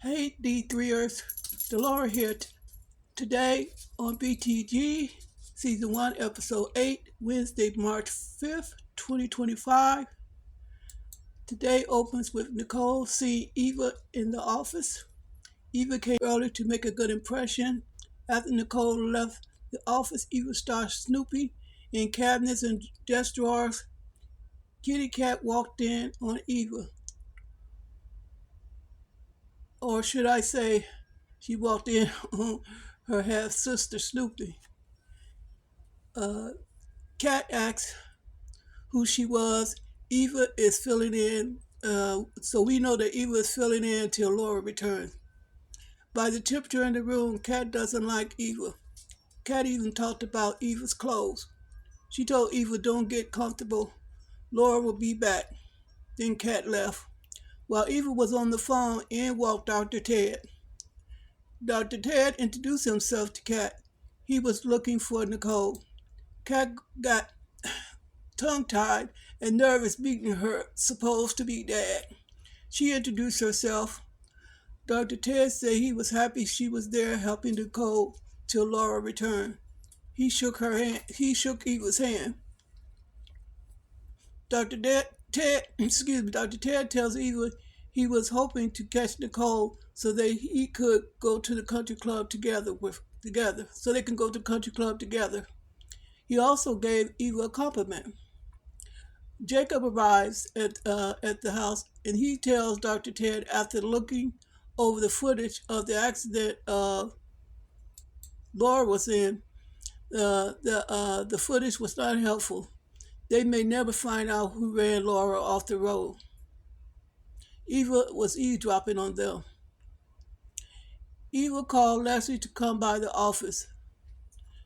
Hey D3ers, Delora here today on BTG, Season 1, Episode 8, Wednesday, March 5th, 2025. Today opens with Nicole seeing Eva in the office. Eva came early to make a good impression. After Nicole left the office, Eva started snooping in cabinets and desk drawers. Kitty Cat walked in on Eva. Or should I say, she walked in on her half-sister Snoopy. Cat asked who she was. Eva is filling in, so we know that Eva is filling in till Laura returns. By the temperature in the room, Cat doesn't like Eva. Cat even talked about Eva's clothes. She told Eva, don't get comfortable. Laura will be back. Then Cat left. While Eva was on the phone, in walked Dr. Ted. Dr. Ted introduced himself to Cat. He was looking for Nicole. Cat got tongue-tied and nervous meeting her supposed-to-be dad. She introduced herself. Dr. Ted said he was happy she was there helping Nicole till Laura returned. He shook Eva's hand. Dr. Ted tells Eva he was hoping to catch Nicole so that he could go to the country club together. So they can go to the country club together. He also gave Eva a compliment. Jacob arrives at the house and he tells Dr. Ted after looking over the footage of the accident Laura was in, the footage was not helpful. They may never find out who ran Laura off the road. Eva was eavesdropping on them. Eva called Leslie to come by the office.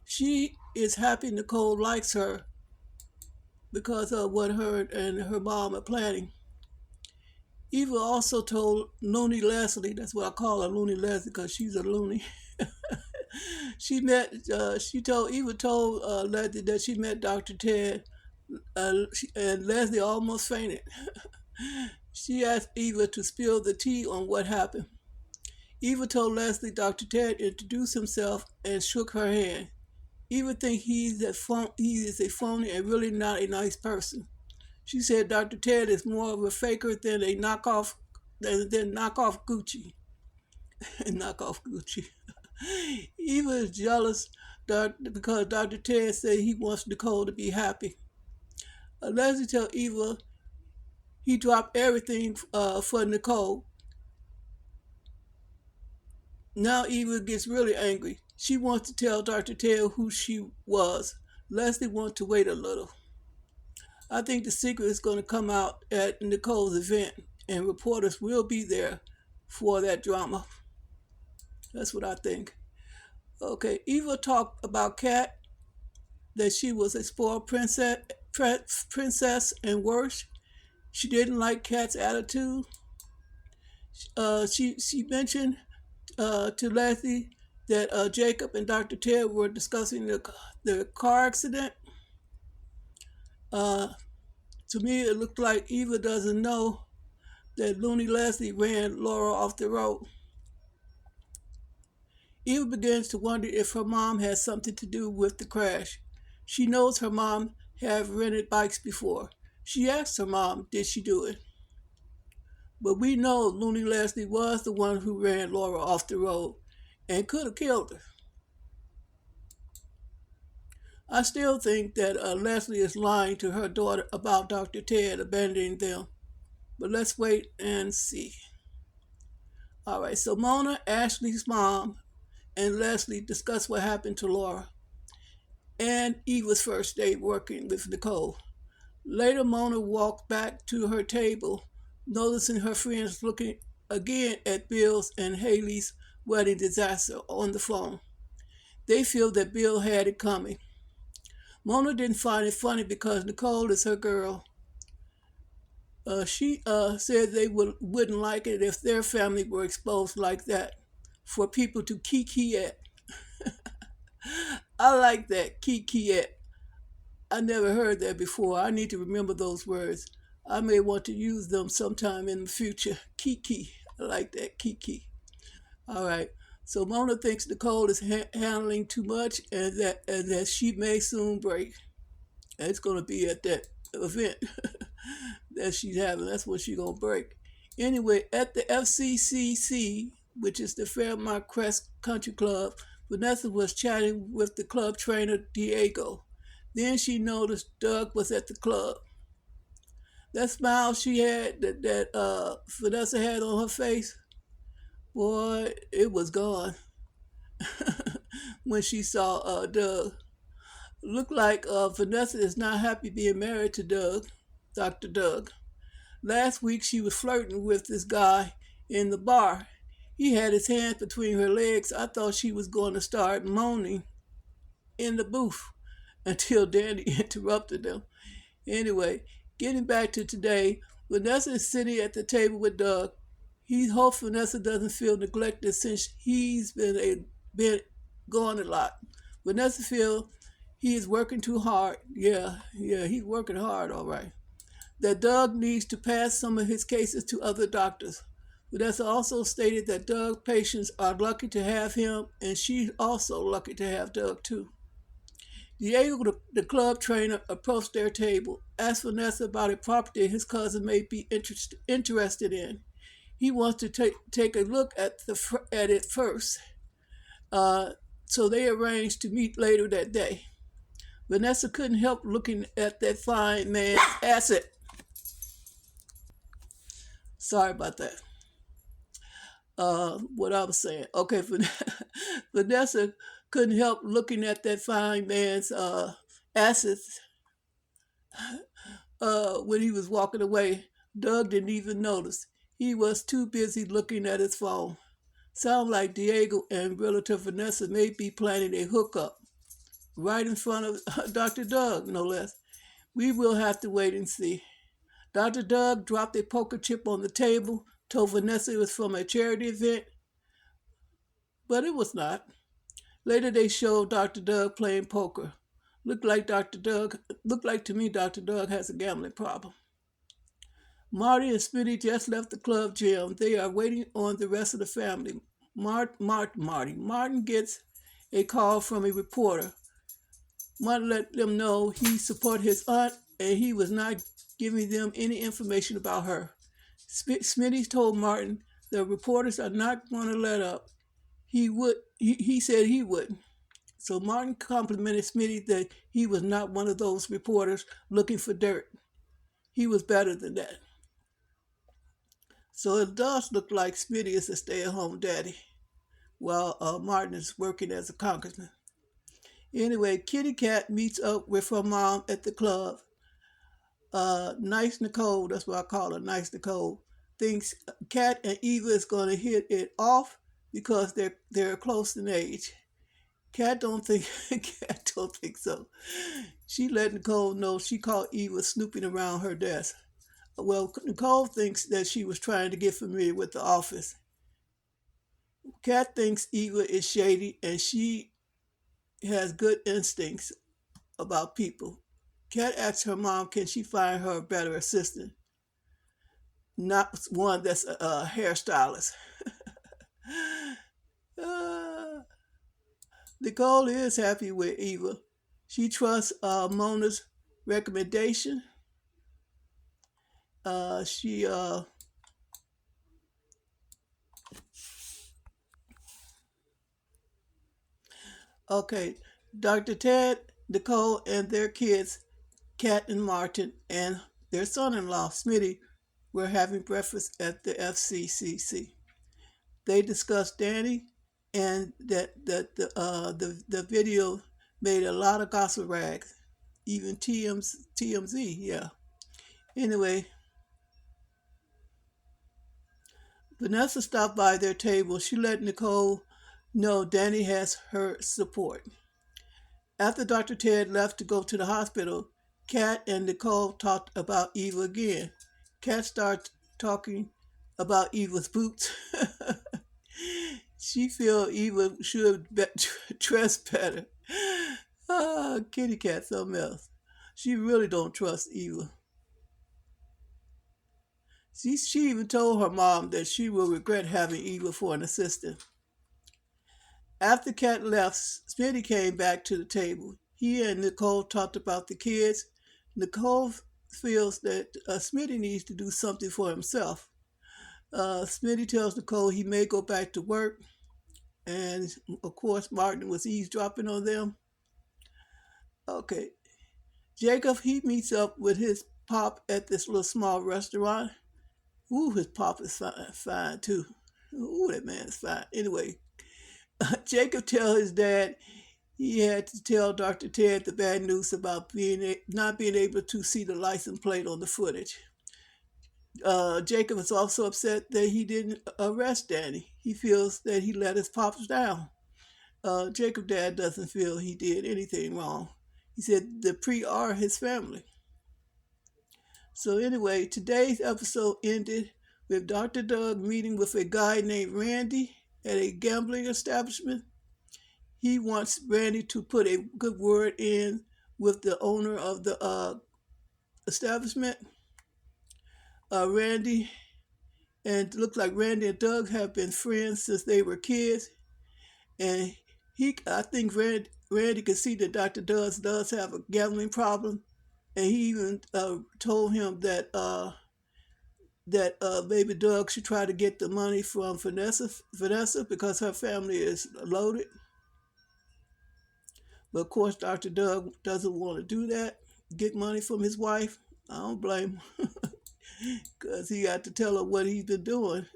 She is happy Nicole likes her because of what her and her mom are planning. Eva also told Loony Leslie, that's what I call her, Loony Leslie, because she's a loony. Eva told Leslie that she met Dr. Ted, and Leslie almost fainted. She asked Eva to spill the tea on what happened. Eva told Leslie Dr. Ted introduced himself and shook her hand. Eva thinks he is a phony and really not a nice person. She said Dr. Ted is more of a faker than a knockoff Gucci. Knockoff Gucci. Eva is jealous because Dr. Ted said he wants Nicole to be happy. Leslie tells Eva he dropped everything for Nicole. Now Eva gets really angry. She wants to tell Dr. Ted who she was. Leslie wants to wait a little. I think the secret is going to come out at Nicole's event, and reporters will be there for that drama. That's what I think. Okay, Eva talked about Cat, that she was a spoiled princess and worse. She didn't like Cat's attitude. She mentioned to Leslie that Jacob and Dr. Ted were discussing the car accident. To me, it looked like Eva doesn't know that Loony Leslie ran Laura off the road. Eva begins to wonder if her mom has something to do with the crash. She knows her mom have rented bikes before. She asked her mom, did she do it? But we know Loony Leslie was the one who ran Laura off the road and could have killed her. I still think that Leslie is lying to her daughter about Dr. Ted abandoning them. But let's wait and see. All right, so Mona, Ashley's mom, and Leslie discuss what happened to Laura and Eva's first day working with Nicole. Later, Mona walked back to her table, noticing her friends looking again at Bill's and Haley's wedding disaster on the phone. They feel that Bill had it coming. Mona didn't find it funny because Nicole is her girl. She said they wouldn't like it if their family were exposed like that for people to kiki at. I like that, kiki at. I never heard that before. I need to remember those words. I may want to use them sometime in the future. Kiki. I like that, kiki. All right. So Mona thinks Nicole is handling too much, and that she may soon break. And it's going to be at that event that she's having. That's when she's going to break. Anyway, at the FCCC, which is the Fairmont Crest Country Club, Vanessa was chatting with the club trainer, Diego. Then she noticed Doug was at the club. That smile she had, that Vanessa had on her face, boy, it was gone when she saw Doug. Looked like Vanessa is not happy being married to Doug, Dr. Doug. Last week she was flirting with this guy in the bar. He had his hands between her legs. I thought she was going to start moaning in the booth until Danny interrupted them. Anyway, getting back to today, Vanessa is sitting at the table with Doug. He hopes Vanessa doesn't feel neglected since he's been gone a lot. Vanessa feels he is working too hard. Yeah, he's working hard, all right. That Doug needs to pass some of his cases to other doctors. Vanessa also stated that Doug patients are lucky to have him, and she's also lucky to have Doug too. Diego, the club trainer, approached their table, asked Vanessa about a property his cousin may be interested in. He wants to take a look at it first. So they arranged to meet later that day. Vanessa couldn't help looking at that fine man's asset. Sorry about that. What I was saying. Okay, Vanessa couldn't help looking at that fine man's assets when he was walking away. Doug didn't even notice. He was too busy looking at his phone. Sounds like Diego and relative Vanessa may be planning a hookup right in front of Dr. Doug, no less. We will have to wait and see. Dr. Doug dropped a poker chip on the table, told Vanessa it was from a charity event, but it was not. Later they showed Dr. Doug playing poker. Looked like to me Dr. Doug has a gambling problem. Marty and Smitty just left the club gym. They are waiting on the rest of the family. Martin gets a call from a reporter. Martin let them know he support his aunt and he was not giving them any information about her. Smitty told Martin the reporters are not going to let up. He said he would. So Martin complimented Smitty that he was not one of those reporters looking for dirt. He was better than that. So it does look like Smitty is a stay-at-home daddy while Martin is working as a congressman. Anyway, Kitty Cat meets up with her mom at the club. Nice Nicole, that's what I call her, Nice Nicole, thinks Cat and Eva is going to hit it off because they're close in age. Cat don't think so. She let Nicole know she caught Eva snooping around her desk. Well, Nicole thinks that she was trying to get familiar with the office. Kat thinks Eva is shady and she has good instincts about people. Kat asks her mom, can she find her a better assistant? Not one that's a hairstylist. Nicole is happy with Eva. She trusts Mona's recommendation. Okay, Dr. Ted, Nicole, and their kids, Kat and Martin, and their son-in-law, Smitty, were having breakfast at the FCCC. They discussed Danny and that the video made a lot of gossip rags, even TMZ, yeah. Anyway, Vanessa stopped by their table. She let Nicole know Danny has her support. After Dr. Ted left to go to the hospital, Kat and Nicole talked about Eva again. Kat started talking about Eva's boots. She feels Eva should dress better. Kitty Cat, something else. She really don't trust Eva. She even told her mom that she will regret having Eva for an assistant. After Kat left, Smitty came back to the table. He and Nicole talked about the kids. Nicole feels that Smitty needs to do something for himself. Smitty tells Nicole he may go back to work, and of course, Martin was eavesdropping on them. Okay, Jacob, he meets up with his pop at this little small restaurant. Ooh, his pop is fine too. Ooh, that man is fine. Anyway, Jacob tells his dad he had to tell Dr. Ted the bad news about not being able to see the license plate on the footage. Jacob is also upset that he didn't arrest Danny. He feels that he let his pops down. Jacob's dad doesn't feel he did anything wrong. He said the Pre are his family. So anyway, today's episode ended with Dr. Doug meeting with a guy named Randy at a gambling establishment. He wants Randy to put a good word in with the owner of the establishment. Randy, and it looks like Randy and Doug have been friends since they were kids. And I think Randy can see that Dr. does have a gambling problem. And he even told him that baby Doug should try to get the money from Vanessa because her family is loaded. But of course, Dr. Doug doesn't want to do that, get money from his wife. I don't blame him because he got to tell her what he's been doing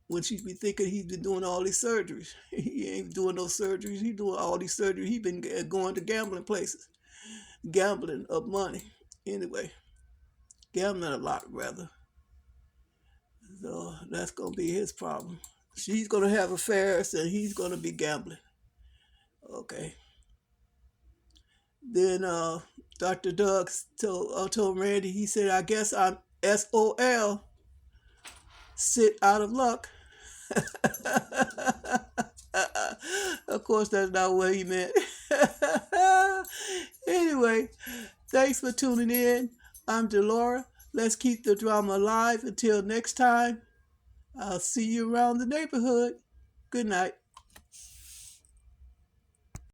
when she be thinking he's been doing all these surgeries. He ain't doing no surgeries. He's doing all these surgeries. He's been going to gambling places, gambling up money. Anyway, gambling a lot, rather. So that's going to be his problem. She's going to have affairs and he's going to be gambling. Okay. Then Dr. Doug told Randy, he said, I guess I'm S.O.L, sit out of luck. Of course, that's not what he meant. Anyway, thanks for tuning in. I'm Delora. Let's keep the drama alive. Until next time, I'll see you around the neighborhood. Good night.